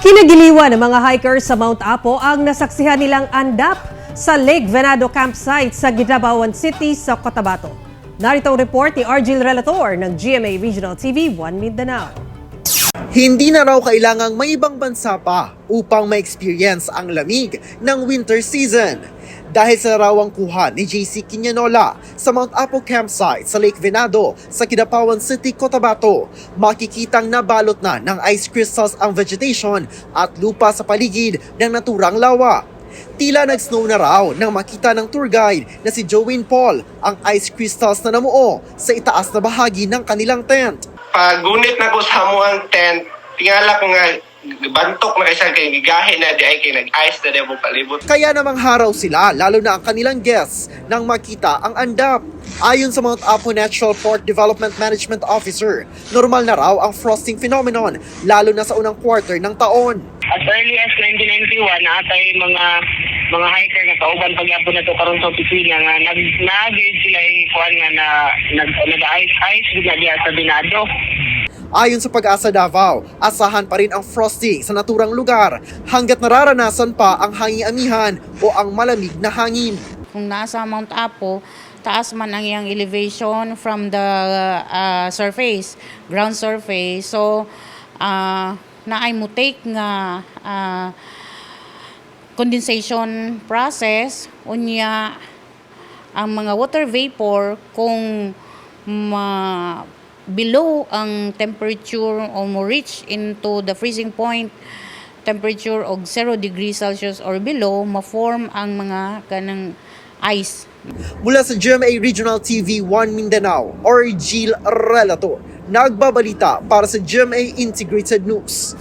Kinagiliwan ng mga hikers sa Mount Apo ang nasaksihan nilang andap sa Lake Venado campsite sa Guidabawan City sa Cotabato. Narito ang report ni Argil Relator ng GMA Regional TV 1 Mindanao. Hindi na raw kailangang may ibang bansa pa upang ma-experience ang lamig ng winter season. Dahil sa larawang kuha ni JC Quiñanola sa Mount Apo campsite sa Lake Venado sa Kidapawan City, Cotabato, makikitang nabalot na ng ice crystals ang vegetation at lupa sa paligid ng naturang lawa. Tila nag-snow na raw nang makita ng tour guide na si Joanne Paul ang ice crystals na namuo sa itaas na bahagi ng kanilang tent. Pagunit na ko sa amuang tent, tingala ko nga bantok na kasi kay gigahe na di ay kay nag-ice na di mo palibot. Kaya namang haraw sila, lalo na ang kanilang guests, nang makita ang andap. Ayon sa Mount Apo Natural Park Development Management Officer, normal na raw ang frosting phenomenon, lalo na sa unang quarter ng taon. As early as 1991, naatay mga hiker nga kauban pagyapon na to karon sa opisina nga nag-grade sila kuan nga nag-ice na diya sa Binado. Ayon sa Pag-asa Davao, asahan pa rin ang frosting sa naturang lugar hanggat nararanasan pa ang hangin-amihan o ang malamig na hangin. Kung nasa Mount Apo, taas man ang iyang elevation from the surface, ground surface. So, naay mo take nga condensation process, unya ang mga water vapor kung below ang temperature o mo reach into the freezing point temperature og 0 degrees Celsius or below, ma-form ang mga kanang ice. Mula sa GMA Regional TV 1 Mindanao, Argil Relator, nagbabalita para sa GMA Integrated News.